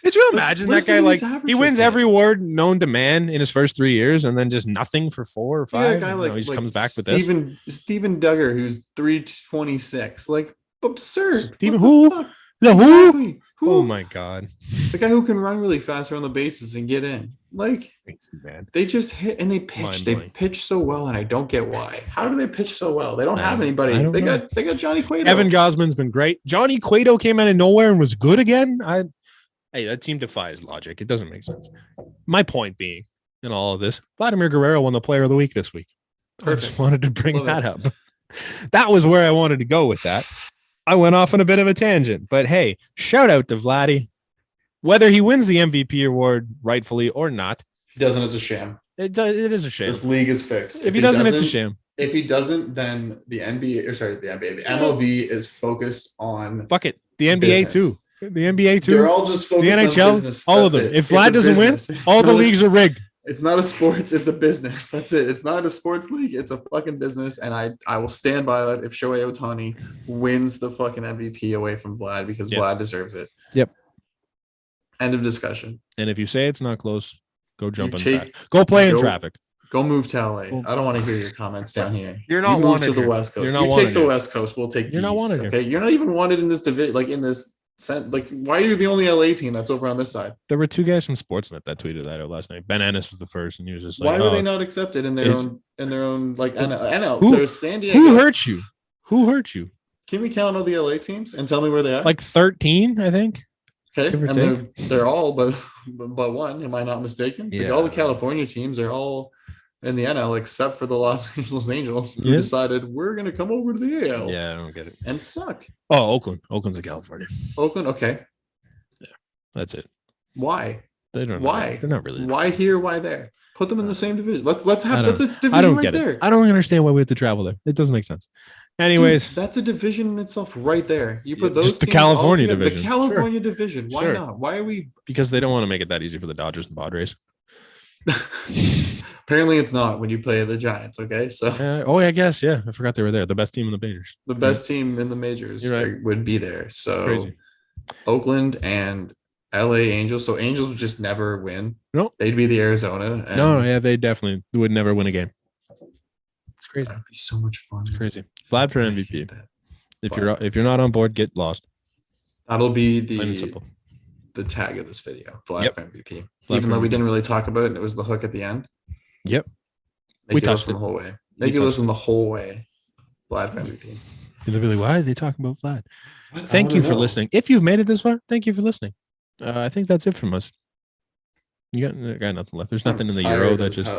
Could you imagine that guy? Like he wins every award known to man in his first 3 years, and then just nothing for 4 or 5. Yeah, a guy like, he just comes back with Steven Duggar, who's 326. Like absurd. Steven who? The who? Oh my god! The guy who can run really fast around the bases and get in. Like they just hit and they pitch. They pitch so well, and I don't get why. How do they pitch so well? They don't have anybody. They got Johnny Cueto. Evan Gosman's been great. Johnny Cueto came out of nowhere and was good again. Hey, that team defies logic. It doesn't make sense. My point being, in all of this, Vladimir Guerrero won the Player of the Week this week. Perfect. I just wanted to bring that up. That was where I wanted to go with that. I went off on a bit of a tangent, but hey, shout out to Vladdy. Whether he wins the MVP award rightfully or not, if he doesn't, it's a sham. It is a shame. This league is fixed. If he doesn't, it's a shame. If he doesn't, then the NBA, the MLB is focused on fuck it. The NBA business. Too. The NBA too. They're all just focused the NHL, on business. All of them. If Vlad doesn't win, all the leagues are rigged. It's not a sports, it's a business. That's it. It's not a sports league, it's a fucking business. And I will stand by that if Shohei Ohtani wins the fucking MVP away from Vlad because Vlad deserves it. Yep. End of discussion. And if you say it's not close, go jump in traffic. Go play in traffic. Go move to LA. I don't want to hear your comments down here. You're not wanted to the West Coast. You take the West Coast, we'll take the East. Wanted okay, you're not even wanted in this division, like in this. Like, why are you the only LA team that's over on this side? There were 2 guys from Sportsnet that tweeted that out last night. Ben Ennis was the first, and he was just like, "Why were they not accepted in their own like NL? There's San Diego. Who hurt you? Who hurt you? Can we count all the LA teams and tell me where they are? Like 13, I think. Okay, and they're all but one. Am I not mistaken? Yeah. Like all the California teams are all in the NL except for the Los Angeles Angels, who decided we're going to come over to the AL. Yeah, I don't get it. And suck. Oh, Oakland. Oakland's in California. Oakland, okay. Yeah, that's it. Why? They don't. Why? They're not really. Why here? Why there? Put them in the same division. Let's have that's a division right there. I don't understand why we have to travel there. It doesn't make sense. Anyways, dude, that's a division in itself right there. You put those just the California division. The California division. Why not? Why are we? Because they don't want to make it that easy for the Dodgers and Padres. Apparently it's not when you play the Giants. Okay, so I guess I forgot they were there. The best team in the majors. The best team in the majors would be there. So crazy. Oakland and LA Angels. So Angels would just never win. Nope. They'd be the Arizona. And they definitely would never win a game. It's crazy. That'd be so much fun. It's crazy. Vlad for MVP. If you're not on board, get lost. That'll be the tag of this video. Vlad for MVP. Vlad Even though we didn't really talk about it, and it was the hook at the end. Yep. We touched it the whole way. Make you listen the whole way. Vlad for MVP. They'll be like, why are they talking about Vlad? Thank you for listening. If you've made it this far, thank you for listening. I think that's it from us. You got nothing left. There's nothing in the Euro that just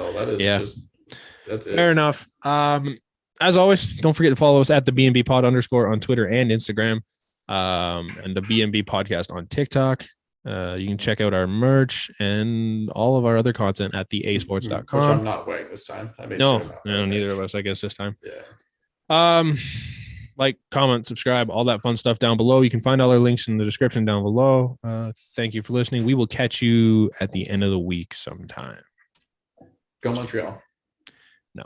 that's it. Fair enough. As always, don't forget to follow us at the BnB pod _ on Twitter and Instagram, and the BnB podcast on TikTok. You can check out our merch and all of our other content at theasports.com. Which I'm not wearing this time. Neither of us, I guess, this time. Yeah. Like, comment, subscribe, all that fun stuff down below. You can find all our links in the description down below. Thank you for listening. We will catch you at the end of the week sometime. Go Montreal. No.